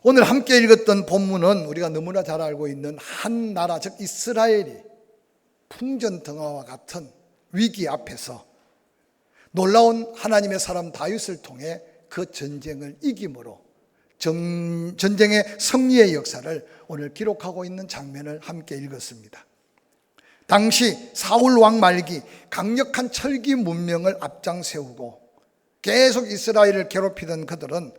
오늘 함께 읽었던 본문은 우리가 너무나 잘 알고 있는 한 나라, 즉 이스라엘이 풍전등화와 같은 위기 앞에서 놀라운 하나님의 사람 다윗을 통해 그 전쟁을 이김으로 전쟁의 승리의 역사를 오늘 기록하고 있는 장면을 함께 읽었습니다. 당시 사울 왕 말기 강력한 철기 문명을 앞장 세우고 계속 이스라엘을 괴롭히던 그들은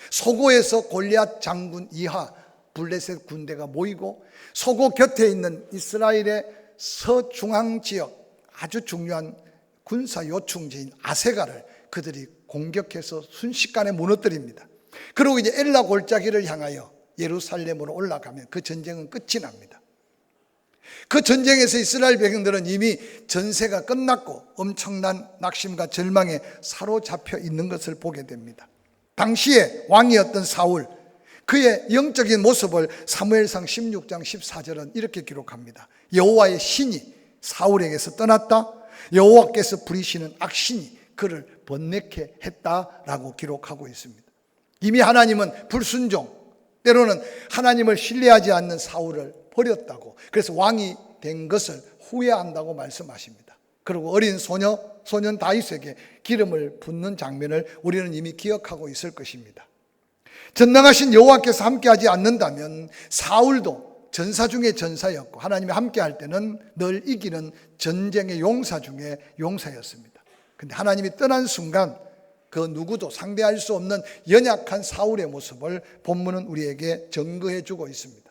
소고에서 골리앗 장군 이하 블레셋 군대가 모이고 소고 곁에 있는 이스라엘의 서중앙 지역 아주 중요한 군사 요충지인 아세가를 그들이 공격해서 순식간에 무너뜨립니다. 그리고 이제 엘라 골짜기를 향하여 예루살렘으로 올라가면 그 전쟁은 끝이 납니다. 그 전쟁에서 이스라엘 백성들은 이미 전세가 끝났고 엄청난 낙심과 절망에 사로잡혀 있는 것을 보게 됩니다. 당시에 왕이었던 사울, 그의 영적인 모습을 사무엘상 16장 14절은 이렇게 기록합니다. 여호와의 신이 사울에게서 떠났다. 여호와께서 부리시는 악신이 그를 번뇌케 했다라고 기록하고 있습니다. 이미 하나님은 불순종, 때로는 하나님을 신뢰하지 않는 사울을 버렸다고, 그래서 왕이 된 것을 후회한다고 말씀하십니다. 그리고 어린 소년 다윗에게 기름을 붓는 장면을 우리는 이미 기억하고 있을 것입니다. 전능하신 여호와께서 함께하지 않는다면 사울도 전사 중에 전사였고 하나님이 함께할 때는 늘 이기는 전쟁의 용사 중에 용사였습니다. 그런데 하나님이 떠난 순간 그 누구도 상대할 수 없는 연약한 사울의 모습을 본문은 우리에게 증거해 주고 있습니다.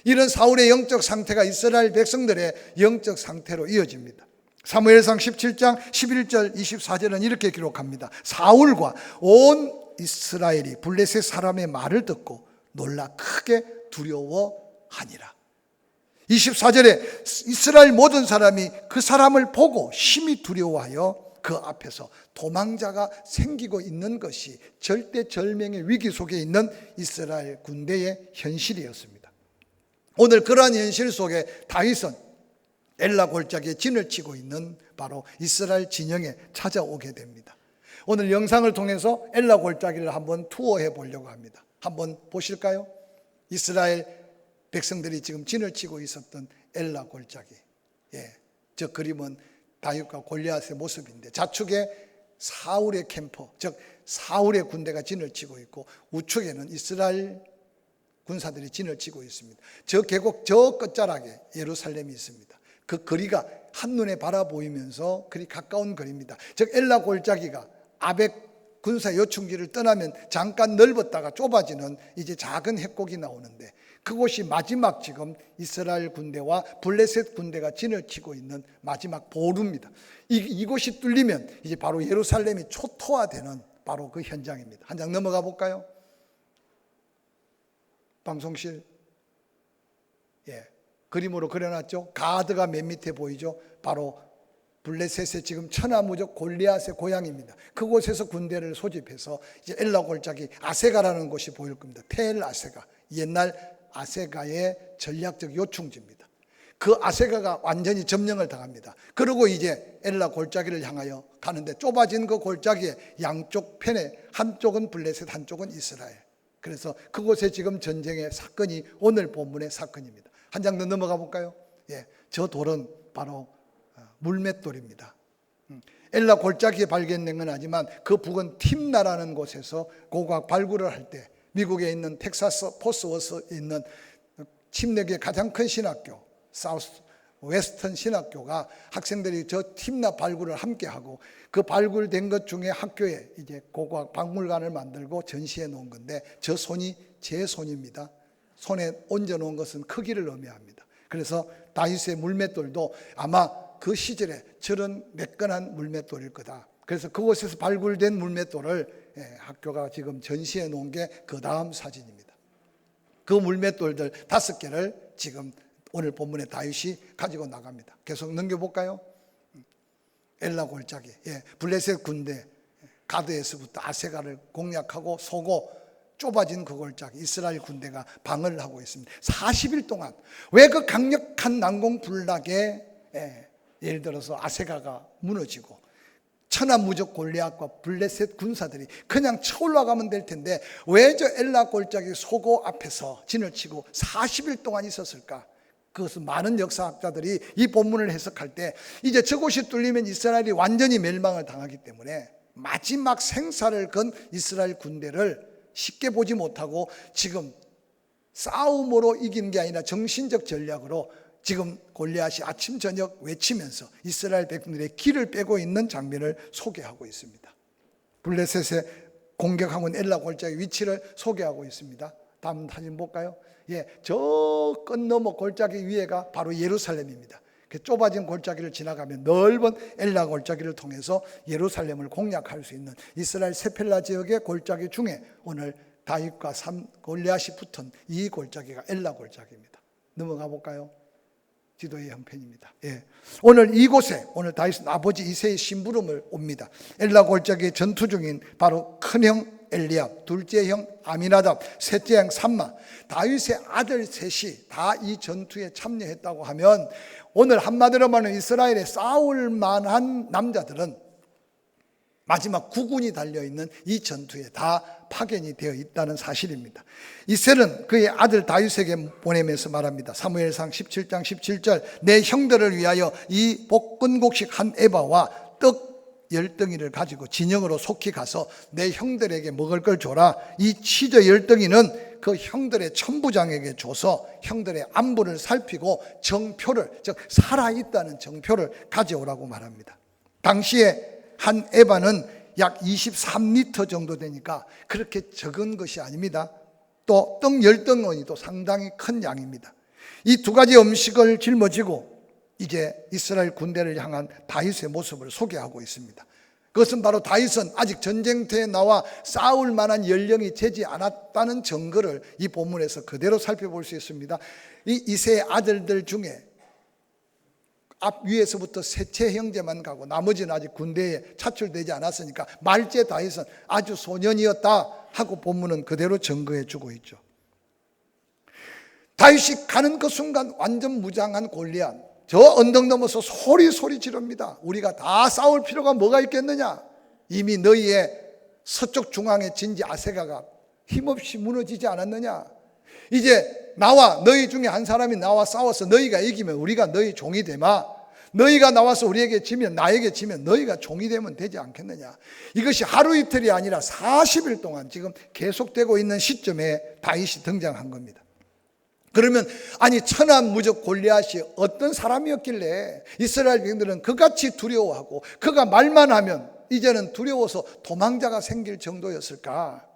이런 사울의 영적 상태가 이스라엘 백성들의 영적 상태로 이어집니다. 사무엘상 17장 11절 24절은 이렇게 기록합니다. 사울과 온 이스라엘이 블레셋 사람의 말을 듣고 놀라 크게 두려워하니라. 24절에 이스라엘 모든 사람이 그 사람을 보고 심히 두려워하여 그 앞에서 도망자가 생기고 있는 것이 절대절명의 위기 속에 있는 이스라엘 군대의 현실이었습니다. 오늘 그러한 현실 속에 다윗은 엘라 골짜기에 진을 치고 있는 바로 이스라엘 진영에 찾아오게 됩니다. 오늘 영상을 통해서 엘라 골짜기를 한번 투어해 보려고 합니다. 한번 보실까요? 이스라엘 백성들이 지금 진을 치고 있었던 엘라 골짜기. 저 그림은 다윗과 골리앗의 모습인데 좌측에 사울의 캠프, 즉 사울의 군대가 진을 치고 있고 우측에는 이스라엘 군사들이 진을 치고 있습니다. 저 계곡 저 끝자락에 예루살렘이 있습니다. 그 거리가 한눈에 바라보이면서 그리 가까운 거리입니다. 즉 엘라 골짜기가 아벡 군사 요충지를 떠나면 잠깐 넓었다가 좁아지는 이제 작은 협곡이 나오는데 그곳이 마지막 지금 이스라엘 군대와 블레셋 군대가 진을 치고 있는 마지막 보루입니다. 이곳이 뚫리면 이제 바로 예루살렘이 초토화되는 바로 그 현장입니다. 한 장 넘어가 볼까요? 방송실. 그림으로 그려놨죠. 가드가 맨 밑에 보이죠. 바로 블레셋의 지금 천하무적 골리앗의 고향입니다. 그곳에서 군대를 소집해서 이제 엘라 골짜기 아세가라는 곳이 보일 겁니다. 텔 아세가, 옛날 아세가의 전략적 요충지입니다. 그 아세가가 완전히 점령을 당합니다. 그리고 이제 엘라 골짜기를 향하여 가는데 좁아진 그 골짜기의 양쪽 편에 한쪽은 블레셋, 한쪽은 이스라엘. 그래서 그곳에 지금 전쟁의 사건이 오늘 본문의 사건입니다. 한 장 더 넘어가 볼까요? 저 돌은 바로 물맷돌입니다. 엘라 골짜기에 발견된 건 아니지만 그 북은 팀나라는 곳에서 고고학 발굴을 할 때 미국에 있는 텍사스 포스워스에 있는 침례교의 가장 큰 신학교 사우스 웨스턴 신학교가 학생들이 저 팀나 발굴을 함께 하고 그 발굴된 것 중에 학교에 이제 고고학 박물관을 만들고 전시해 놓은 건데 저 손이 제 손입니다. 손에 얹어 놓은 것은 크기를 의미합니다. 그래서 다윗의 물맷돌도 아마 그 시절에 저런 매끈한 물맷돌일 거다. 그래서 그곳에서 발굴된 물맷돌을 학교가 지금 전시해 놓은 게 그 다음 사진입니다. 그 물맷돌들 5개를 지금 오늘 본문에 다윗이 가지고 나갑니다. 계속 넘겨볼까요? 엘라 골짜기, 블레셋 군대 가드에서부터 아세가를 공략하고 서고 좁아진 그 골짜기 이스라엘 군대가 방어를 하고 있습니다. 40일 동안 왜 그 강력한 난공불락에 예를 들어서 아세가가 무너지고 천하무적 골리앗과 블레셋 군사들이 그냥 쳐올라가면 될 텐데 왜 저 엘라 골짜기 소고 앞에서 진을 치고 40일 동안 있었을까? 그것은 많은 역사학자들이 이 본문을 해석할 때 이제 저곳이 뚫리면 이스라엘이 완전히 멸망을 당하기 때문에 마지막 생사를 건 이스라엘 군대를 쉽게 보지 못하고 지금 싸움으로 이기는 게 아니라 정신적 전략으로 지금 골리앗이 아침 저녁 외치면서 이스라엘 백성들의 길을 빼고 있는 장면을 소개하고 있습니다. 블레셋의 공격하고 있는 엘라 골짜기 위치를 소개하고 있습니다. 다음 사진 볼까요? 저 끝 너머 골짜기 위에가 바로 예루살렘입니다. 그 좁아진 골짜기를 지나가면 넓은 엘라 골짜기를 통해서 예루살렘을 공략할 수 있는 이스라엘 세펠라 지역의 골짜기 중에 오늘 다윗과 골리앗이 붙은 이 골짜기가 엘라 골짜기입니다. 넘어가 볼까요? 지도의 형편입니다. 오늘 이곳에 오늘 다윗은 아버지 이새의 심부름을 옵니다. 엘라 골짜기의 전투 중인 바로 큰형 엘리압, 둘째 형 아미나답, 셋째 형 삼마, 다윗의 아들 셋이 다 이 전투에 참여했다고 하면 오늘 한마디로 말하면 이스라엘에 싸울 만한 남자들은 마지막 9군이 달려있는 이 전투에 다 파견이 되어 있다는 사실입니다. 이셀은 그의 아들 다윗에게 보내면서 말합니다. 사무엘상 17장 17절 내 형들을 위하여 이 볶은곡식 한 에바와 떡 10덩이를 가지고 진영으로 속히 가서 내 형들에게 먹을 걸 줘라. 이 치저 10덩이는 그 형들의 천부장에게 줘서 형들의 안부를 살피고 정표를, 즉 살아있다는 정표를 가져오라고 말합니다. 당시에 한 에바는 약 23리터 정도 되니까 그렇게 적은 것이 아닙니다. 또 떡 10덩어리도 상당히 큰 양입니다. 이 두 가지 음식을 짊어지고 이제 이스라엘 군대를 향한 다윗의 모습을 소개하고 있습니다. 그것은 바로 다윗은 아직 전쟁터에 나와 싸울 만한 연령이 되지 않았다는 증거를 이 본문에서 그대로 살펴볼 수 있습니다. 이 이새의 아들들 중에 앞 위에서부터 셋째 형제만 가고 나머지는 아직 군대에 차출되지 않았으니까 말째 다윗은 아주 소년이었다 하고 본문은 그대로 증거해 주고 있죠. 다윗이 가는 그 순간 완전 무장한 골리앗 저 언덕 넘어서 소리 지릅니다. 우리가 다 싸울 필요가 뭐가 있겠느냐? 이미 너희의 서쪽 중앙의 진지 아세가가 힘없이 무너지지 않았느냐? 이제 나와 너희 중에 한 사람이 나와 싸워서 너희가 이기면 우리가 너희 종이 되마. 너희가 나와서 우리에게 지면 나에게 지면 너희가 종이 되면 되지 않겠느냐? 이것이 하루 이틀이 아니라 40일 동안 지금 계속되고 있는 시점에 다윗이 등장한 겁니다. 그러면 아니 천하무적 골리앗이 어떤 사람이었길래 이스라엘 백성들은 그같이 두려워하고 그가 말만 하면 이제는 두려워서 도망자가 생길 정도였을까?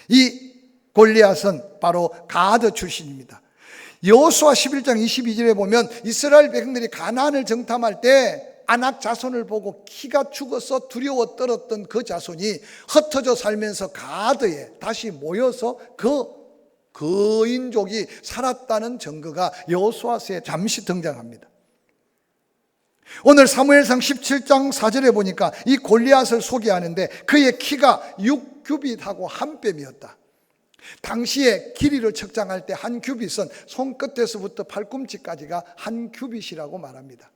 이 골리앗은 바로 가드 출신입니다. 여호수아 11장 22절에 보면 이스라엘 백성들이 가나안을 정탐할 때 아낙 자손을 보고 키가 죽어서 두려워 떨었던 그 자손이 흩어져 살면서 가드에 다시 모여서 그 거인족이 살았다는 증거가 여호수아서에 잠시 등장합니다. 오늘 사무엘상 17장 4절에 보니까 이 골리앗을 소개하는데 그의 키가 6규빗하고 한 뼘이었다. 당시에 길이를 측정할 때 한 규빗은 손끝에서부터 팔꿈치까지가 한 규빗이라고 말합니다.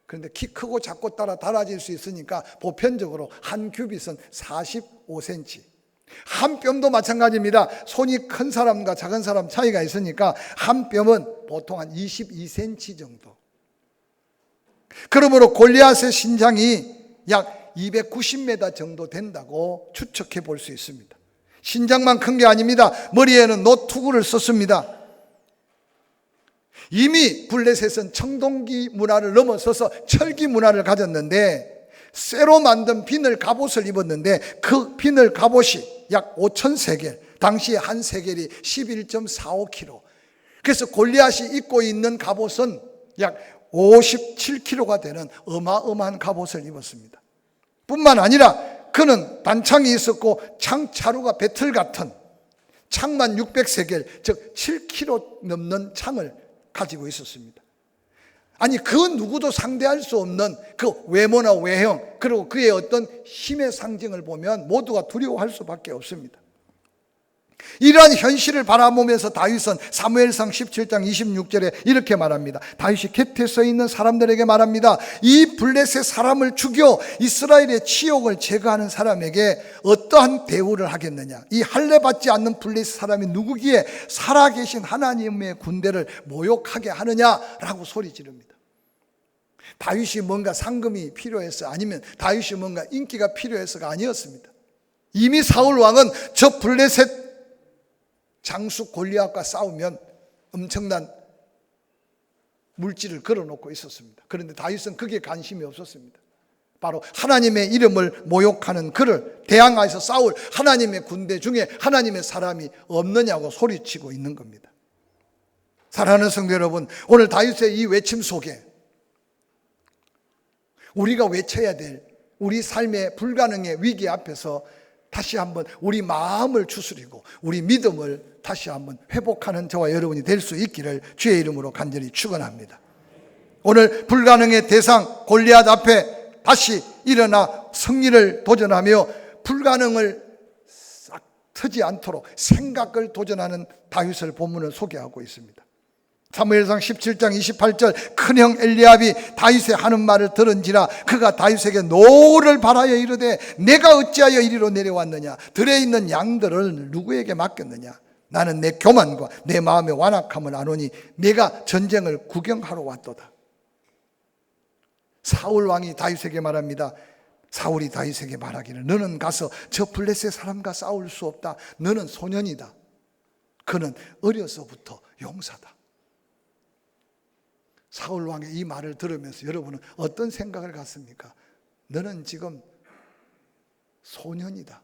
그런데 키 크고 작고 따라 달라질 수 있으니까 보편적으로 한 규빗은 45cm. 한 뼘도 마찬가지입니다. 손이 큰 사람과 작은 사람 차이가 있으니까 한 뼘은 보통 한 22cm 정도. 그러므로 골리앗의 신장이 약 290m 정도 된다고 추측해 볼 수 있습니다. 신장만 큰 게 아닙니다. 머리에는 노투구를 썼습니다. 이미 블레셋은 청동기 문화를 넘어서서 철기 문화를 가졌는데 쇠로 만든 비늘 갑옷을 입었는데 그 비늘 갑옷이 약 5,000세겔, 당시에 한 세겔이 11.45kg. 그래서 골리앗이 입고 있는 갑옷은 약 57kg가 되는 어마어마한 갑옷을 입었습니다. 뿐만 아니라 그는 단창이 있었고 창자루가 배틀 같은 창만 600세겔, 즉 7kg 넘는 창을 가지고 있었습니다. 아니 그 누구도 상대할 수 없는 그 외모나 외형 그리고 그의 어떤 힘의 상징을 보면 모두가 두려워할 수밖에 없습니다. 이러한 현실을 바라보면서 다윗은 사무엘상 17장 26절에 이렇게 말합니다. 다윗이 곁에 서 있는 사람들에게 말합니다. 이 블레셋 사람을 죽여 이스라엘의 치욕을 제거하는 사람에게 어떠한 대우를 하겠느냐? 이 할례 받지 않는 블레셋 사람이 누구기에 살아계신 하나님의 군대를 모욕하게 하느냐라고 소리 지릅니다. 다윗이 뭔가 상금이 필요해서, 아니면 다윗이 뭔가 인기가 필요해서가 아니었습니다. 이미 사울 왕은 저 블레셋 장수 골리앗과 싸우면 엄청난 물질을 걸어놓고 있었습니다. 그런데 다윗은 그게 관심이 없었습니다. 바로 하나님의 이름을 모욕하는 그를 대항하여서 싸울 하나님의 군대 중에 하나님의 사람이 없느냐고 소리치고 있는 겁니다. 사랑하는 성도 여러분, 오늘 다윗의 이 외침 속에 우리가 외쳐야 될 우리 삶의 불가능의 위기 앞에서 다시 한번 우리 마음을 추스리고 우리 믿음을 다시 한번 회복하는 저와 여러분이 될 수 있기를 주의 이름으로 간절히 축원합니다. 오늘 불가능의 대상 골리앗 앞에 다시 일어나 승리를 도전하며 불가능을 싹 트지 않도록 생각을 도전하는 다윗을 본문을 소개하고 있습니다. 사무엘상 17장 28절, 큰형 엘리압이 다윗의 하는 말을 들은지라 그가 다윗에게 노를 바라여 이르되 내가 어찌하여 이리로 내려왔느냐? 들에 있는 양들을 누구에게 맡겼느냐? 나는 내 교만과 내 마음의 완악함을 아노니 내가 전쟁을 구경하러 왔도다. 사울 왕이 다윗에게 말합니다. 사울이 다윗에게 말하기를 너는 가서 저 블레셋 사람과 싸울 수 없다. 너는 소년이다. 그는 어려서부터 용사다. 사울 왕의 이 말을 들으면서 여러분은 어떤 생각을 갖습니까? 너는 지금 소년이다.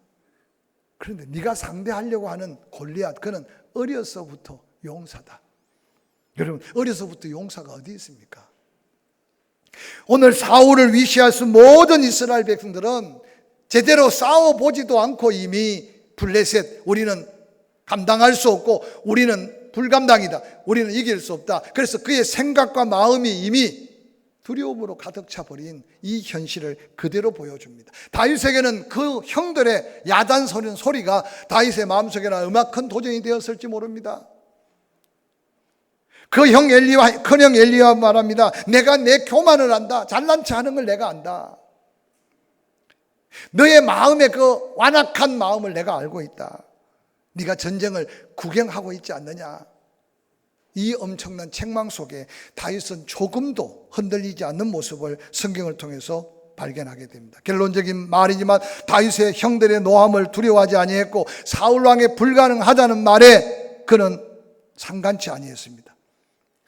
그런데 네가 상대하려고 하는 골리앗, 그는 어려서부터 용사다. 여러분, 어려서부터 용사가 어디 있습니까? 오늘 사울을 위시할 모든 이스라엘 백성들은 제대로 싸워보지도 않고 이미 블레셋, 우리는 감당할 수 없고 우리는 불감당이다, 우리는 이길 수 없다. 그래서 그의 생각과 마음이 이미 두려움으로 가득 차버린 이 현실을 그대로 보여줍니다. 다윗에게는 그 형들의 야단 소리는 소리가 다윗의 마음속에나 얼마나 큰 도전이 되었을지 모릅니다. 그 형 엘리와 큰형 엘리와 말합니다. 내가 내 교만을 안다. 잘난 체 하는 걸 내가 안다. 너의 마음의 그 완악한 마음을 내가 알고 있다. 네가 전쟁을 구경하고 있지 않느냐. 이 엄청난 책망 속에 다윗은 조금도 흔들리지 않는 모습을 성경을 통해서 발견하게 됩니다. 결론적인 말이지만 다윗의 형들의 노함을 두려워하지 아니했고 사울 왕의 불가능하다는 말에 그는 상관치 아니했습니다.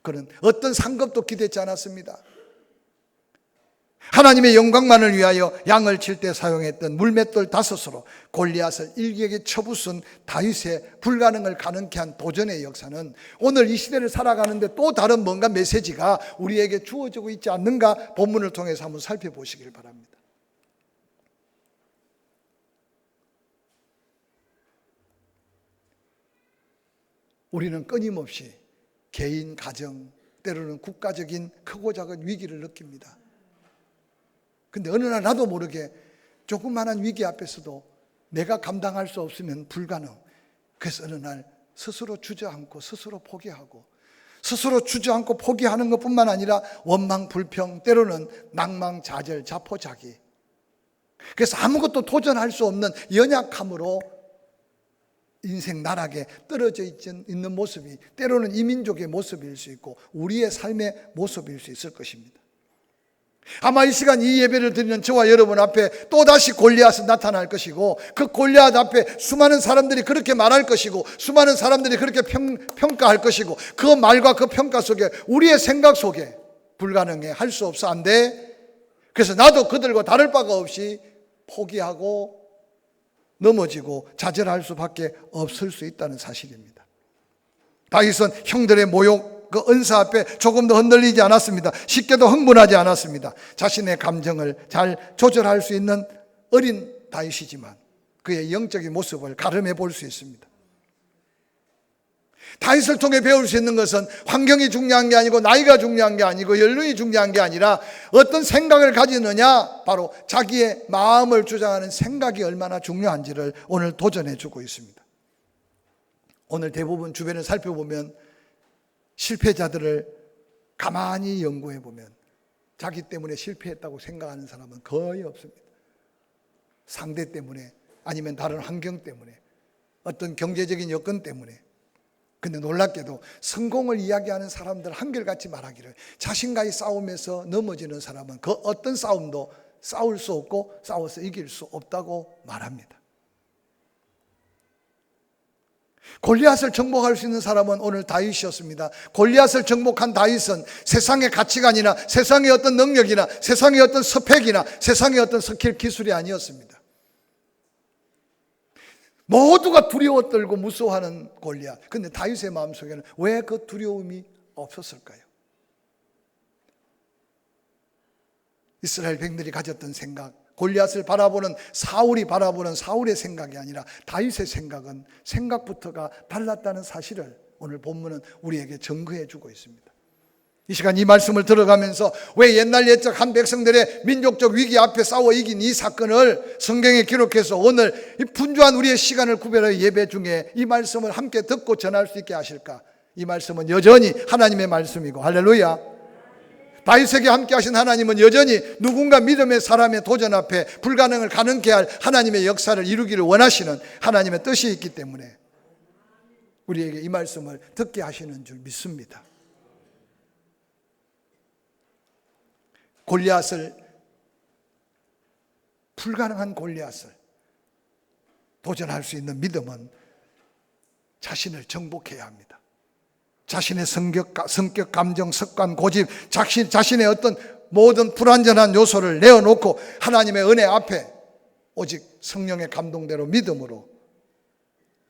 그는 어떤 상급도 기대치 않았습니다. 하나님의 영광만을 위하여 양을 칠 때 사용했던 물맷돌 5으로 골리앗을 일격에 쳐부순 다윗의 불가능을 가능케 한 도전의 역사는 오늘 이 시대를 살아가는데 또 다른 뭔가 메시지가 우리에게 주어지고 있지 않는가 본문을 통해서 한번 살펴보시길 바랍니다. 우리는 끊임없이 개인, 가정, 때로는 국가적인 크고 작은 위기를 느낍니다. 근데 어느 날 나도 모르게 조그마한 위기 앞에서도 내가 감당할 수 없으면 불가능. 그래서 어느 날 스스로 주저앉고 스스로 포기하고, 스스로 주저앉고 포기하는 것뿐만 아니라 원망, 불평, 때로는 낭망, 좌절, 자포자기. 그래서 아무것도 도전할 수 없는 연약함으로 인생 나락에 떨어져 있는 모습이 때로는 이 민족의 모습일 수 있고 우리의 삶의 모습일 수 있을 것입니다. 아마 이 시간 이 예배를 드리는 저와 여러분 앞에 또다시 골리앗은 나타날 것이고 그 골리앗 앞에 수많은 사람들이 그렇게 말할 것이고 수많은 사람들이 그렇게 평가할 것이고 그 말과 그 평가 속에 우리의 생각 속에 불가능해, 할 수 없어, 안 돼. 그래서 나도 그들과 다를 바가 없이 포기하고 넘어지고 좌절할 수밖에 없을 수 있다는 사실입니다. 다윗은 형들의 모욕, 그 은사 앞에 조금도 흔들리지 않았습니다. 쉽게도 흥분하지 않았습니다. 자신의 감정을 잘 조절할 수 있는 어린 다윗이지만 그의 영적인 모습을 가늠해 볼 수 있습니다. 다윗을 통해 배울 수 있는 것은 환경이 중요한 게 아니고 나이가 중요한 게 아니고 연륜이 중요한 게 아니라 어떤 생각을 가지느냐, 바로 자기의 마음을 주장하는 생각이 얼마나 중요한지를 오늘 도전해 주고 있습니다. 오늘 대부분 주변을 살펴보면 실패자들을 가만히 연구해 보면 자기 때문에 실패했다고 생각하는 사람은 거의 없습니다. 상대 때문에, 아니면 다른 환경 때문에, 어떤 경제적인 여건 때문에. 근데 놀랍게도 성공을 이야기하는 사람들 한결같이 말하기를, 자신과의 싸움에서 넘어지는 사람은 그 어떤 싸움도 싸울 수 없고 싸워서 이길 수 없다고 말합니다. 골리앗을 정복할 수 있는 사람은 오늘 다윗이었습니다. 골리앗을 정복한 다윗은 세상의 가치관이나 세상의 어떤 능력이나 세상의 어떤 스펙이나 세상의 어떤 스킬 기술이 아니었습니다. 모두가 두려워 떨고 무서워하는 골리앗. 그런데 다윗의 마음속에는 왜 그 두려움이 없었을까요? 이스라엘 백성들이 가졌던 생각, 골리앗을 바라보는 사울이 바라보는 사울의 생각이 아니라 다윗의 생각은 생각부터가 달랐다는 사실을 오늘 본문은 우리에게 증거해 주고 있습니다. 이 시간 이 말씀을 들어가면서 왜 옛날 옛적 한 백성들의 민족적 위기 앞에 싸워 이긴 이 사건을 성경에 기록해서 오늘 이 분주한 우리의 시간을 구별하여 예배 중에 이 말씀을 함께 듣고 전할 수 있게 하실까? 이 말씀은 여전히 하나님의 말씀이고, 할렐루야. 다윗에게 함께 하신 하나님은 여전히 누군가 믿음의 사람의 도전 앞에 불가능을 가능케 할 하나님의 역사를 이루기를 원하시는 하나님의 뜻이 있기 때문에 우리에게 이 말씀을 듣게 하시는 줄 믿습니다. 골리앗을, 불가능한 골리앗을 도전할 수 있는 믿음은 자신을 정복해야 합니다. 자신의 성격, 감정, 습관, 고집, 자신의 어떤 모든 불완전한 요소를 내어놓고 하나님의 은혜 앞에 오직 성령의 감동대로 믿음으로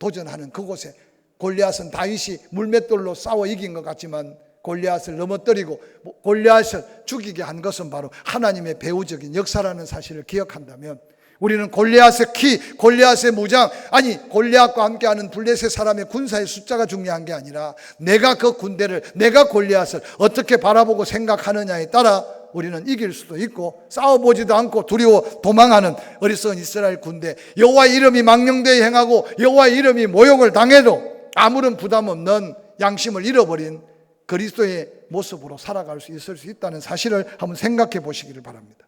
도전하는 그곳에, 골리앗은 다윗이 물맷돌로 싸워 이긴 것 같지만 골리앗을 넘어뜨리고 골리앗을 죽이게 한 것은 바로 하나님의 배후적인 역사라는 사실을 기억한다면 우리는 골리앗의 키, 골리앗의 무장, 아니 골리앗과 함께하는 블레셋 사람의 군사의 숫자가 중요한 게 아니라 내가 그 군대를, 내가 골리앗을 어떻게 바라보고 생각하느냐에 따라 우리는 이길 수도 있고 싸워보지도 않고 두려워 도망하는 어리석은 이스라엘 군대, 여호와의 이름이 망령되이 행하고 여호와의 이름이 모욕을 당해도 아무런 부담 없는 양심을 잃어버린 그리스도의 모습으로 살아갈 수 있을 수 있다는 사실을 한번 생각해 보시기를 바랍니다.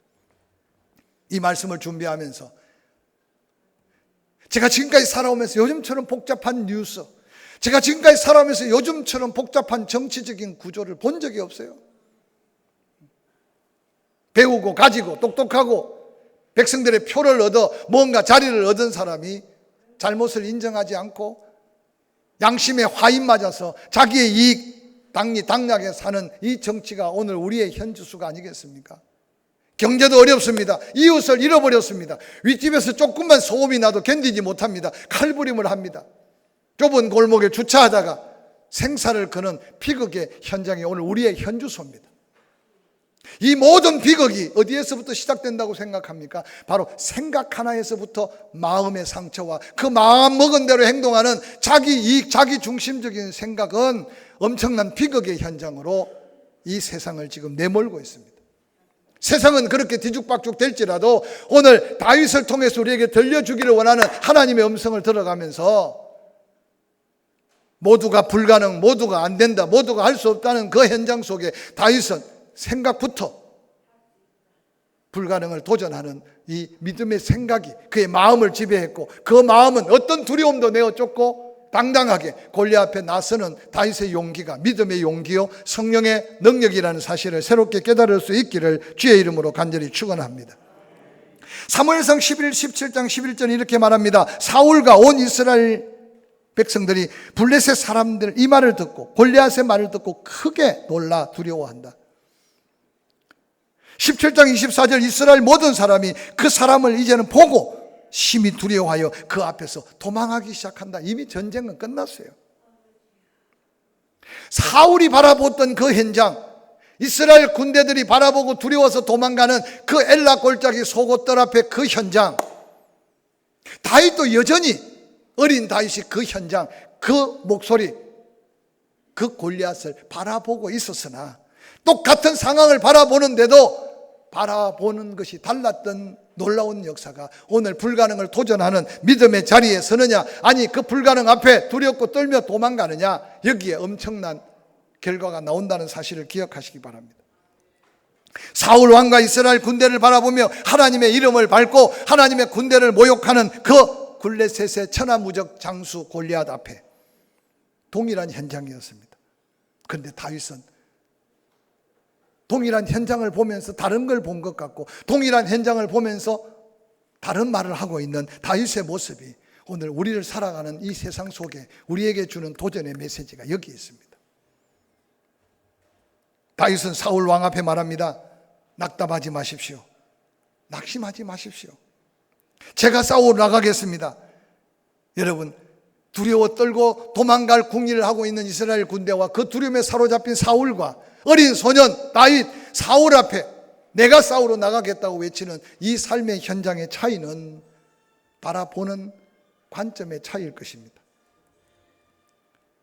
이 말씀을 준비하면서 제가 지금까지 살아오면서 요즘처럼 복잡한 뉴스, 제가 지금까지 살아오면서 요즘처럼 복잡한 정치적인 구조를 본 적이 없어요. 배우고 가지고 똑똑하고 백성들의 표를 얻어 뭔가 자리를 얻은 사람이 잘못을 인정하지 않고 양심에 화인 맞아서 자기의 이익 당락에 사는 이 정치가 오늘 우리의 현주수가 아니겠습니까? 경제도 어렵습니다. 이웃을 잃어버렸습니다. 윗집에서 조금만 소음이 나도 견디지 못합니다. 칼부림을 합니다. 좁은 골목에 주차하다가 생사를 거는 비극의 현장이 오늘 우리의 현주소입니다. 이 모든 비극이 어디에서부터 시작된다고 생각합니까? 바로 생각 하나에서부터 마음의 상처와 그 마음 먹은 대로 행동하는 자기 이익, 자기 중심적인 생각은 엄청난 비극의 현장으로 이 세상을 지금 내몰고 있습니다. 세상은 그렇게 뒤죽박죽 될지라도 오늘 다윗을 통해서 우리에게 들려주기를 원하는 하나님의 음성을 들어가면서 모두가 불가능, 모두가 안 된다, 모두가 할 수 없다는 그 현장 속에 다윗은 생각부터 불가능을 도전하는 이 믿음의 생각이 그의 마음을 지배했고, 그 마음은 어떤 두려움도 내어쫓고 당당하게 골리앗 앞에 나서는 다윗의 용기가 믿음의 용기요 성령의 능력이라는 사실을 새롭게 깨달을 수 있기를 주의 이름으로 간절히 축원합니다. 사무엘상 17장 11절 이렇게 말합니다. 사울과 온 이스라엘 백성들이 블레셋 사람들 이 말을 듣고 골리앗의 말을 듣고 크게 놀라 두려워한다. 17장 24절 이스라엘 모든 사람이 그 사람을 이제는 보고 심히 두려워하여 그 앞에서 도망하기 시작한다. 이미 전쟁은 끝났어요. 사울이 바라보던 그 현장, 이스라엘 군대들이 바라보고 두려워서 도망가는 그 엘라 골짜기 속옷들 앞에 그 현장, 다윗도 여전히 어린 다윗이 그 현장, 그 목소리, 그 골리앗을 바라보고 있었으나 똑같은 상황을 바라보는데도 바라보는 것이 달랐던 놀라운 역사가 오늘 불가능을 도전하는 믿음의 자리에 서느냐, 아니 그 불가능 앞에 두렵고 떨며 도망가느냐, 여기에 엄청난 결과가 나온다는 사실을 기억하시기 바랍니다. 사울 왕과 이스라엘 군대를 바라보며 하나님의 이름을 밟고 하나님의 군대를 모욕하는 그 블레셋의 천하무적 장수 골리앗 앞에 동일한 현장이었습니다. 그런데 다윗은 동일한 현장을 보면서 다른 걸 본 것 같고, 동일한 현장을 보면서 다른 말을 하고 있는 다윗의 모습이 오늘 우리를 살아가는 이 세상 속에 우리에게 주는 도전의 메시지가 여기 있습니다. 다윗은 사울 왕 앞에 말합니다. 낙담하지 마십시오. 낙심하지 마십시오. 제가 싸우러 나가겠습니다. 여러분, 두려워 떨고 도망갈 궁리를 하고 있는 이스라엘 군대와 그 두려움에 사로잡힌 사울과 어린 소년 다윗, 사울 앞에 내가 싸우러 나가겠다고 외치는 이 삶의 현장의 차이는 바라보는 관점의 차이일 것입니다.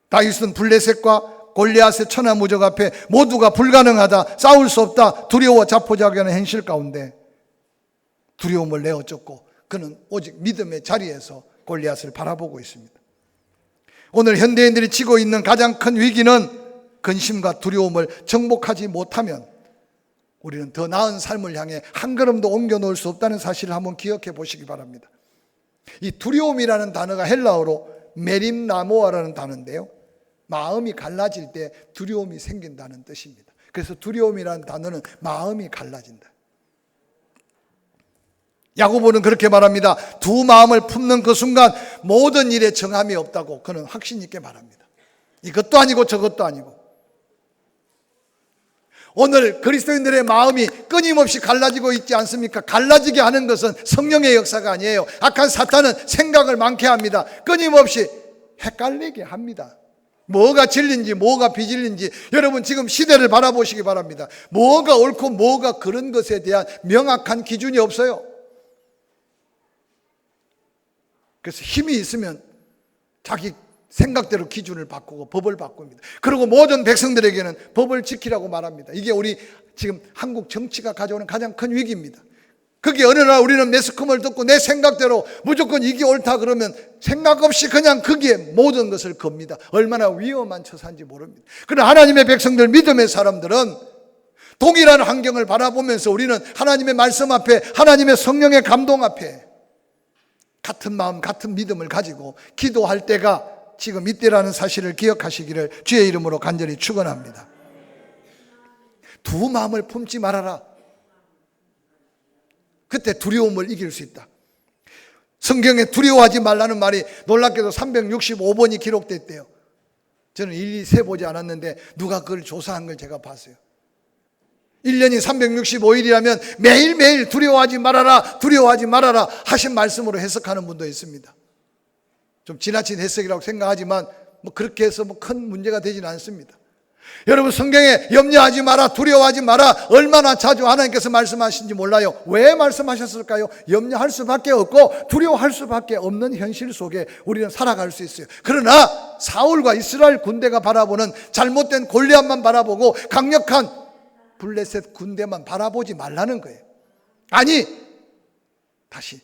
다윗은 블레셋과 골리앗의 천하무적 앞에 모두가 불가능하다, 싸울 수 없다, 두려워 자포자기하는 현실 가운데 두려움을 내어쫓고 그는 오직 믿음의 자리에서 골리앗을 바라보고 있습니다. 오늘 현대인들이 치고 있는 가장 큰 위기는 근심과 두려움을 정복하지 못하면 우리는 더 나은 삶을 향해 한 걸음도 옮겨 놓을 수 없다는 사실을 한번 기억해 보시기 바랍니다. 이 두려움이라는 단어가 헬라어로 메림나모아라는 단어인데요, 마음이 갈라질 때 두려움이 생긴다는 뜻입니다. 그래서 두려움이라는 단어는 마음이 갈라진다. 야고보는 그렇게 말합니다. 두 마음을 품는 그 순간 모든 일에 정함이 없다고 그는 확신 있게 말합니다. 이것도 아니고 저것도 아니고. 오늘 그리스도인들의 마음이 끊임없이 갈라지고 있지 않습니까? 갈라지게 하는 것은 성령의 역사가 아니에요. 악한 사탄은 생각을 많게 합니다. 끊임없이 헷갈리게 합니다. 뭐가 진리인지 뭐가 비진리인지 여러분 지금 시대를 바라보시기 바랍니다. 뭐가 옳고 뭐가 그런 것에 대한 명확한 기준이 없어요. 그래서 힘이 있으면 자기 생각대로 기준을 바꾸고 법을 바꿉니다. 그리고 모든 백성들에게는 법을 지키라고 말합니다. 이게 우리 지금 한국 정치가 가져오는 가장 큰 위기입니다. 그게 어느 날 우리는 매스컴을 듣고 내 생각대로 무조건 이게 옳다 그러면 생각 없이 그냥 거기에 모든 것을 겁니다. 얼마나 위험한 처사인지 모릅니다. 그러나 하나님의 백성들, 믿음의 사람들은 동일한 환경을 바라보면서 우리는 하나님의 말씀 앞에, 하나님의 성령의 감동 앞에 같은 마음, 같은 믿음을 가지고 기도할 때가 지금 이때라는 사실을 기억하시기를 주의 이름으로 간절히 축원합니다. 두 마음을 품지 말아라. 그때 두려움을 이길 수 있다. 성경에 두려워하지 말라는 말이 놀랍게도 365번이 기록됐대요. 저는 일일이 세보지 않았는데 누가 그걸 조사한 걸 제가 봤어요. 1년이 365일이라면 매일매일 두려워하지 말아라, 두려워하지 말아라 하신 말씀으로 해석하는 분도 있습니다. 좀 지나친 해석이라고 생각하지만 그렇게 해서 큰 문제가 되지는 않습니다. 여러분, 성경에 염려하지 마라, 두려워하지 마라 얼마나 자주 하나님께서 말씀하신지 몰라요. 왜 말씀하셨을까요? 염려할 수밖에 없고 두려워할 수밖에 없는 현실 속에 우리는 살아갈 수 있어요. 그러나 사울과 이스라엘 군대가 바라보는 잘못된 골리앗만 바라보고 강력한 블레셋 군대만 바라보지 말라는 거예요. 아니, 다시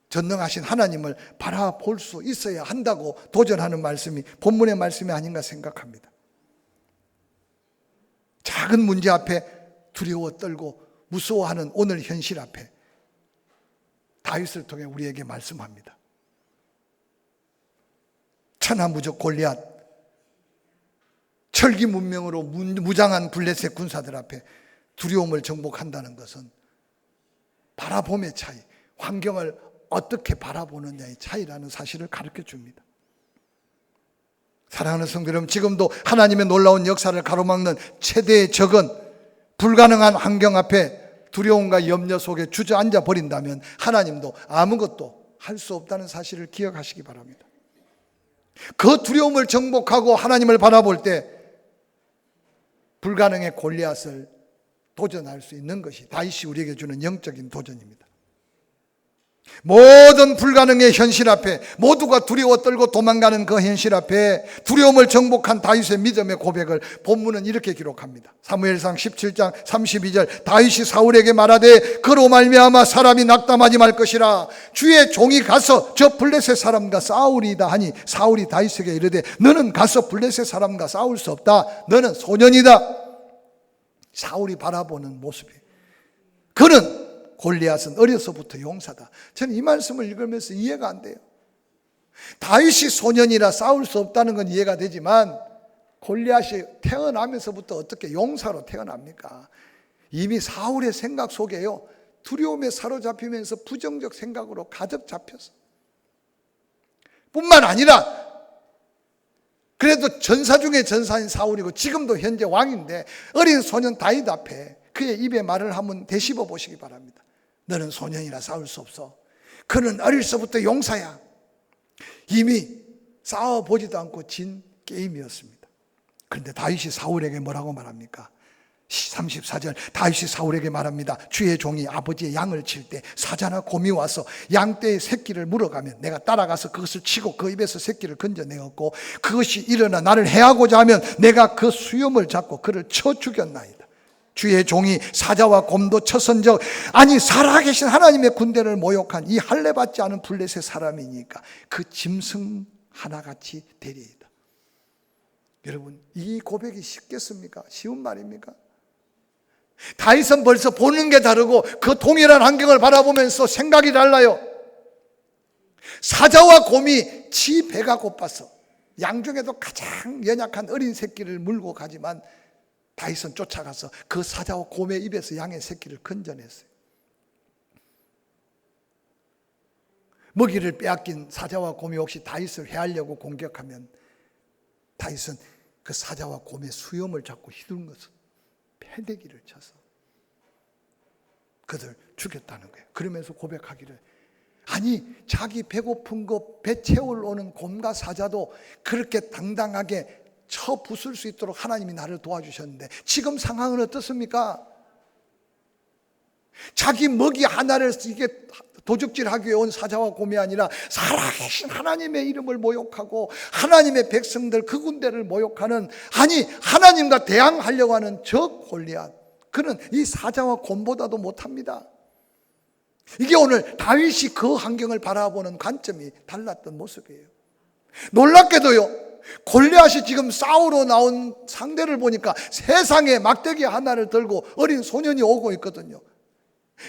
전능하신 하나님을 바라볼 수 있어야 한다고 도전하는 말씀이 본문의 말씀이 아닌가 생각합니다. 작은 문제 앞에 두려워 떨고 무서워하는 오늘 현실 앞에 다윗을 통해 우리에게 말씀합니다. 천하무적 골리앗, 철기 문명으로 무장한 블레셋 군사들 앞에 두려움을 정복한다는 것은 바라봄의 차이, 환경을 어떻게 바라보느냐의 차이라는 사실을 가르쳐 줍니다. 사랑하는 성도 여러분, 지금도 하나님의 놀라운 역사를 가로막는 최대의 적은 불가능한 환경 앞에 두려움과 염려 속에 주저앉아 버린다면 하나님도 아무것도 할 수 없다는 사실을 기억하시기 바랍니다. 그 두려움을 정복하고 하나님을 바라볼 때 불가능의 골리앗을 도전할 수 있는 것이 다윗이 우리에게 주는 영적인 도전입니다. 모든 불가능의 현실 앞에, 모두가 두려워 떨고 도망가는 그 현실 앞에 두려움을 정복한 다윗의 믿음의 고백을 본문은 이렇게 기록합니다. 사무엘상 17장 32절, 다윗이 사울에게 말하되 그로 말미암아 사람이 낙담하지 말 것이라. 주의 종이 가서 저 블레셋 사람과 싸우리이다 하니 사울이 다윗에게 이르되 너는 가서 블레셋 사람과 싸울 수 없다. 너는 소년이다. 사울이 바라보는 모습이, 그는 골리앗은 어려서부터 용사다. 저는 이 말씀을 읽으면서 이해가 안 돼요. 다윗이 소년이라 싸울 수 없다는 건 이해가 되지만 골리앗이 태어나면서부터 어떻게 용사로 태어납니까? 이미 사울의 생각 속에요, 두려움에 사로잡히면서 부정적 생각으로 가득 잡혀서, 뿐만 아니라 그래도 전사 중에 전사인 사울이고 지금도 현재 왕인데 어린 소년 다윗 앞에 그의 입에 말을 한번 되씹어 보시기 바랍니다. 너는 소년이라 싸울 수 없어. 그는 어릴서부터 용사야. 이미 싸워보지도 않고 진 게임이었습니다. 그런데 다윗이 사울에게 뭐라고 말합니까? 34절, 다윗이 사울에게 말합니다. 주의 종이 아버지의 양을 칠 때 사자나 곰이 와서 양떼의 새끼를 물어가면 내가 따라가서 그것을 치고 그 입에서 새끼를 건져내었고 그것이 일어나 나를 해하고자 하면 내가 그 수염을 잡고 그를 쳐 죽였나이다. 주의 종이 사자와 곰도 쳐선적, 아니 살아계신 하나님의 군대를 모욕한 이 할례받지 않은 블레셋 사람이니까 그 짐승 하나같이 되리이다. 여러분, 이 고백이 쉽겠습니까? 쉬운 말입니까? 다윗은 벌써 보는 게 다르고 그 동일한 환경을 바라보면서 생각이 달라요. 사자와 곰이 지 배가 고파서 양 중에도 가장 연약한 어린 새끼를 물고 가지만 다윗은 쫓아가서 그 사자와 곰의 입에서 양의 새끼를 건져냈어요. 먹이를 빼앗긴 사자와 곰이 혹시 다윗을 해하려고 공격하면 다윗은 그 사자와 곰의 수염을 잡고 휘둘러서 패대기를 쳐서 그들 죽였다는 거예요. 그러면서 고백하기를, 아니 자기 배고픈 거 배 채우러 오는 곰과 사자도 그렇게 당당하게 쳐 부술 수 있도록 하나님이 나를 도와주셨는데 지금 상황은 어떻습니까? 자기 먹이 하나를 이게 도둑질하기 위해 온 사자와 곰이 아니라 살아계신 하나님의 이름을 모욕하고 하나님의 백성들 그 군대를 모욕하는, 아니 하나님과 대항하려고 하는 저 골리앗, 그는 이 사자와 곰보다도 못합니다. 이게 오늘 다윗이 그 환경을 바라보는 관점이 달랐던 모습이에요. 놀랍게도요, 골리앗이 지금 싸우러 나온 상대를 보니까 세상에 막대기 하나를 들고 어린 소년이 오고 있거든요.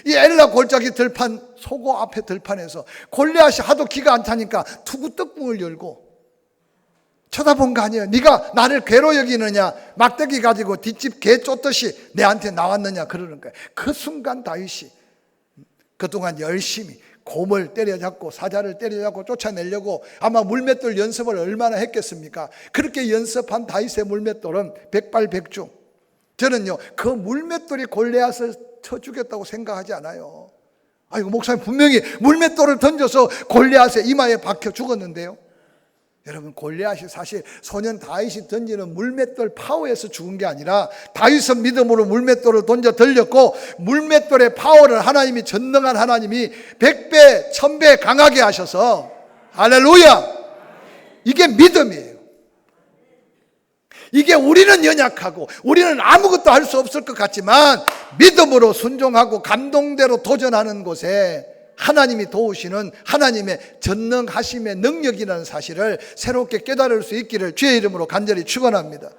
이 엘라 골짜기 들판 소고 앞에 들판에서 골리앗이 하도 기가 안 차니까 투구떡문을 열고 쳐다본 거 아니에요. 네가 나를 괴로 여기느냐, 막대기 가지고 뒷집 개 쫓듯이 내한테 나왔느냐 그러는 거예요. 그 순간 다윗이 그동안 열심히 곰을 때려잡고 사자를 때려잡고 쫓아내려고 아마 물맷돌 연습을 얼마나 했겠습니까? 그렇게 연습한 다윗의 물맷돌은 백발백중. 저는요, 그 물맷돌이 골리앗을 쳐 죽였다고 생각하지 않아요. 아이고, 목사님 분명히 물맷돌을 던져서 골리앗의 이마에 박혀 죽었는데요. 여러분, 골리앗이 사실 소년 다윗이 던지는 물맷돌 파워에서 죽은 게 아니라 다윗은 믿음으로 물맷돌을 던져 들렸고 물맷돌의 파워를 하나님이, 전능한 하나님이 100배, 1000배 강하게 하셔서, 할렐루야! 이게 믿음이에요. 이게 우리는 연약하고 우리는 아무것도 할 수 없을 것 같지만 믿음으로 순종하고 감동대로 도전하는 곳에 하나님이 도우시는 하나님의 전능하심의 능력이라는 사실을 새롭게 깨달을 수 있기를 주의 이름으로 간절히 축원합니다.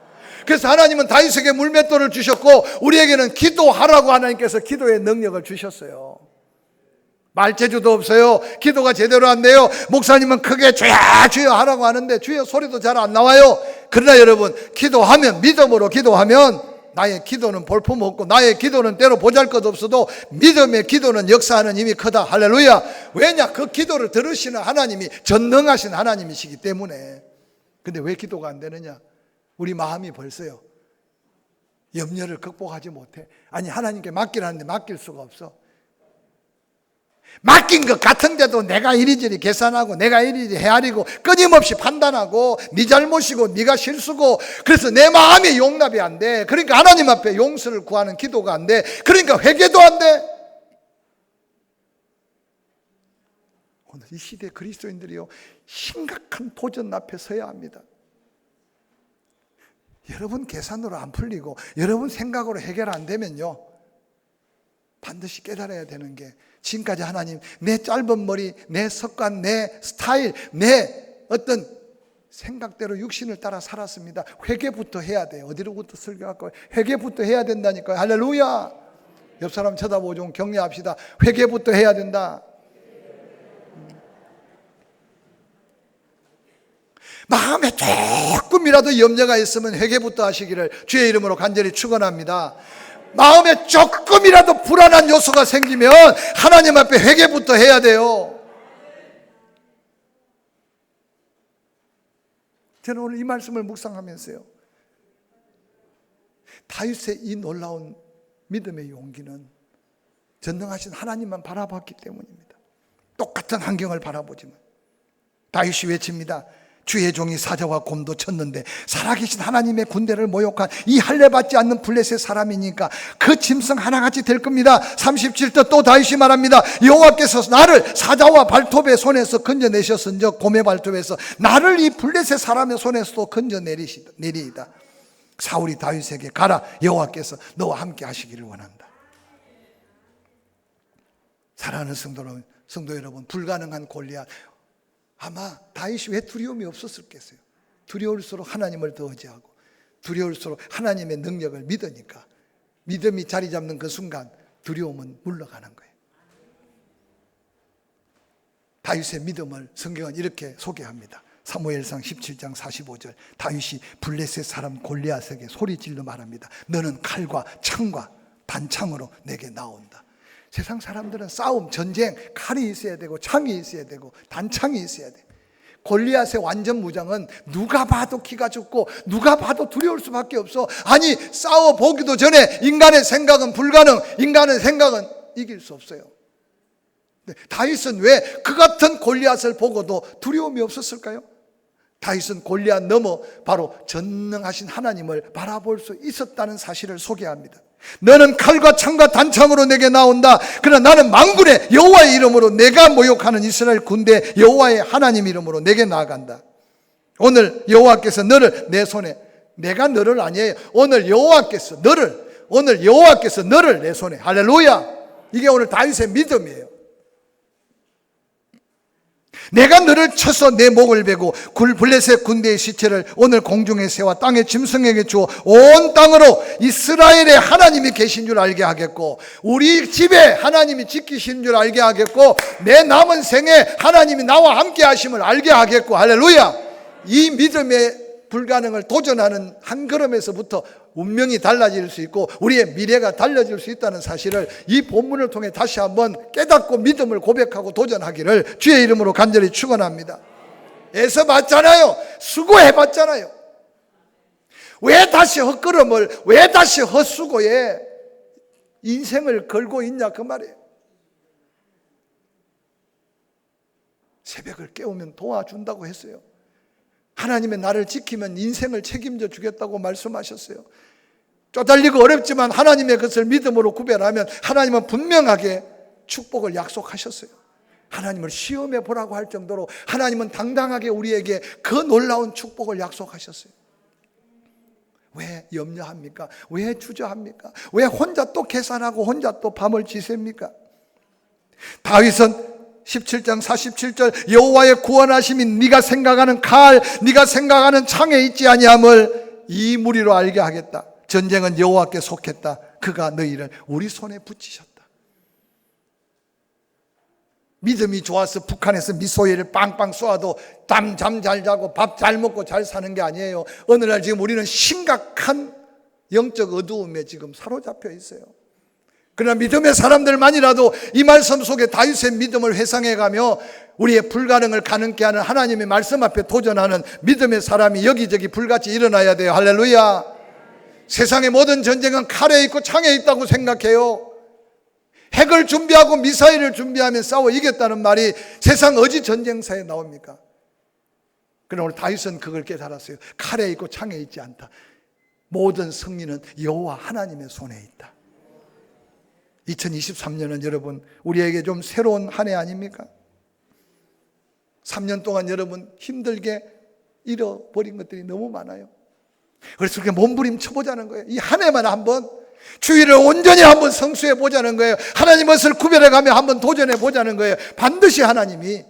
그래서 하나님은 다윗에게 물맷돌을 주셨고 우리에게는 기도하라고 하나님께서 기도의 능력을 주셨어요. 말재주도 없어요. 기도가 제대로 안 돼요. 목사님은 크게 주여 주여 하라고 하는데 주여 소리도 잘 안 나와요. 그러나 여러분, 기도하면, 믿음으로 기도하면 나의 기도는 볼품없고 나의 기도는 때로 보잘것없어도 믿음의 기도는 역사하는 힘이 크다. 할렐루야. 왜냐? 그 기도를 들으시는 하나님이 전능하신 하나님이시기 때문에. 근데 왜 기도가 안 되느냐? 우리 마음이 벌써요, 염려를 극복하지 못해. 아니, 하나님께 맡기라는데 맡길 수가 없어. 맡긴 것 같은데도 내가 이리저리 계산하고 내가 이리저리 헤아리고 끊임없이 판단하고 네 잘못이고 네가 실수고, 그래서 내 마음이 용납이 안 돼. 그러니까 하나님 앞에 용서를 구하는 기도가 안 돼. 그러니까 회개도 안 돼. 오늘 이 시대 그리스도인들이요, 심각한 도전 앞에 서야 합니다. 여러분 계산으로 안 풀리고 여러분 생각으로 해결 안 되면요, 반드시 깨달아야 되는 게, 지금까지 하나님 내 짧은 머리, 내 습관, 내 스타일, 내 어떤 생각대로 육신을 따라 살았습니다. 회개부터 해야 돼요. 어디로부터 설교할 거예요? 회개부터 해야 된다니까요. 할렐루야. 옆 사람 쳐다보고 좀 격려합시다. 회개부터 해야 된다. 마음에 조금이라도 염려가 있으면 회개부터 하시기를 주의 이름으로 간절히 축원합니다. 마음에 조금이라도 불안한 요소가 생기면 하나님 앞에 회개부터 해야 돼요. 저는 오늘 이 말씀을 묵상하면서요, 다윗의 이 놀라운 믿음의 용기는 전능하신 하나님만 바라봤기 때문입니다. 똑같은 환경을 바라보지만 다윗이 외칩니다. 주의 종이 사자와 곰도 쳤는데 살아계신 하나님의 군대를 모욕한 이 할례받지 않는 블레셋 사람이니까 그 짐승 하나같이 될 겁니다. 37절 또 다윗이 말합니다. 여호와께서 나를 사자와 발톱의 손에서 건져내셨은즉 곰의 발톱에서 나를 이 블레셋 사람의 손에서도 건져내리이다. 사울이 다윗에게 가라, 여호와께서 너와 함께 하시기를 원한다. 사랑하는 성도 여러분, 불가능한 골리앗, 아마 다윗이 왜 두려움이 없었을겠어요? 두려울수록 하나님을 더 의지하고 두려울수록 하나님의 능력을 믿으니까 믿음이 자리 잡는 그 순간 두려움은 물러가는 거예요. 다윗의 믿음을 성경은 이렇게 소개합니다. 사무엘상 17장 45절 다윗이 블레셋 사람 골리앗에게 소리질러 말합니다. 너는 칼과 창과 단창으로 내게 나온다. 세상 사람들은 싸움, 전쟁, 칼이 있어야 되고 창이 있어야 되고 단창이 있어야 돼. 골리앗의 완전 무장은 누가 봐도 기가 죽고 누가 봐도 두려울 수밖에 없어. 아니, 싸워보기도 전에 인간의 생각은 불가능, 인간의 생각은 이길 수 없어요. 다윗은 왜 그 같은 골리앗을 보고도 두려움이 없었을까요? 다윗은 골리앗 넘어 바로 전능하신 하나님을 바라볼 수 있었다는 사실을 소개합니다. 너는 칼과 창과 단창으로 내게 나온다. 그러나 나는 만군의 여호와의 이름으로 내가 모욕하는 이스라엘 군대 여호와의 하나님 이름으로 내게 나아간다. 오늘 여호와께서 너를 내 손에, 내가 너를 아니에요. 오늘 여호와께서 너를 내 손에. 할렐루야. 이게 오늘 다윗의 믿음이에요. 내가 너를 쳐서 내 목을 베고 블레셋 군대의 시체를 오늘 공중의 새와 땅의 짐승에게 주어 온 땅으로 이스라엘의 하나님이 계신 줄 알게 하겠고 우리 집에 하나님이 지키시는 줄 알게 하겠고 내 남은 생에 하나님이 나와 함께 하심을 알게 하겠고. 할렐루야. 이 믿음의 불가능을 도전하는 한 걸음에서부터 운명이 달라질 수 있고 우리의 미래가 달라질 수 있다는 사실을 이 본문을 통해 다시 한번 깨닫고 믿음을 고백하고 도전하기를 주의 이름으로 간절히 축원합니다. 애써봤잖아요. 수고해봤잖아요. 왜 다시 헛걸음을, 왜 다시 헛수고에 인생을 걸고 있냐 그 말이에요. 새벽을 깨우면 도와준다고 했어요. 하나님의 나를 지키면 인생을 책임져 주겠다고 말씀하셨어요. 쪼달리고 어렵지만 하나님의 것을 믿음으로 구별하면 하나님은 분명하게 축복을 약속하셨어요. 하나님을 시험해 보라고 할 정도로 하나님은 당당하게 우리에게 그 놀라운 축복을 약속하셨어요. 왜 염려합니까? 왜 주저합니까? 왜 혼자 또 계산하고 혼자 또 밤을 지셉니까? 다윗은 17장 47절 여호와의 구원하심이 네가 생각하는 칼, 네가 생각하는 창에 있지 아니함을 이 무리로 알게 하겠다. 전쟁은 여호와께 속했다. 그가 너희를 우리 손에 붙이셨다. 믿음이 좋아서 북한에서 미사일을 빵빵 쏘아도 잠 잘 자고 밥 잘 먹고 잘 사는 게 아니에요. 어느 날 지금 우리는 심각한 영적 어두움에 지금 사로잡혀 있어요. 그러나 믿음의 사람들만이라도 이 말씀 속에 다윗의 믿음을 회상해가며 우리의 불가능을 가능케 하는 하나님의 말씀 앞에 도전하는 믿음의 사람이 여기저기 불같이 일어나야 돼요. 할렐루야. 세상의 모든 전쟁은 칼에 있고 창에 있다고 생각해요. 핵을 준비하고 미사일을 준비하면 싸워 이겼다는 말이 세상 어디 전쟁사에 나옵니까? 그러나 오늘 다윗은 그걸 깨달았어요. 칼에 있고 창에 있지 않다. 모든 승리는 여호와 하나님의 손에 있다. 2023년은 여러분 우리에게 좀 새로운 한 해 아닙니까? 3년 동안 여러분 힘들게 잃어버린 것들이 너무 많아요. 그래서 우리가 몸부림 쳐보자는 거예요. 이 한 해만 한번 주의를 온전히 한번 성수해 보자는 거예요. 하나님 것을 구별해가며 한번 도전해 보자는 거예요. 반드시 하나님이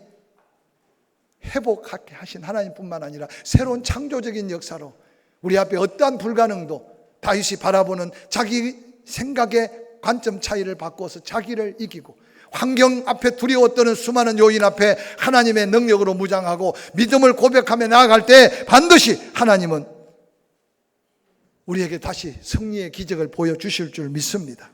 회복하게 하신 하나님뿐만 아니라 새로운 창조적인 역사로 우리 앞에 어떠한 불가능도 다윗이 바라보는 자기 생각의 관점 차이를 바꿔서 자기를 이기고 환경 앞에 두려워 떠는 수많은 요인 앞에 하나님의 능력으로 무장하고 믿음을 고백하며 나아갈 때 반드시 하나님은 우리에게 다시 승리의 기적을 보여주실 줄 믿습니다.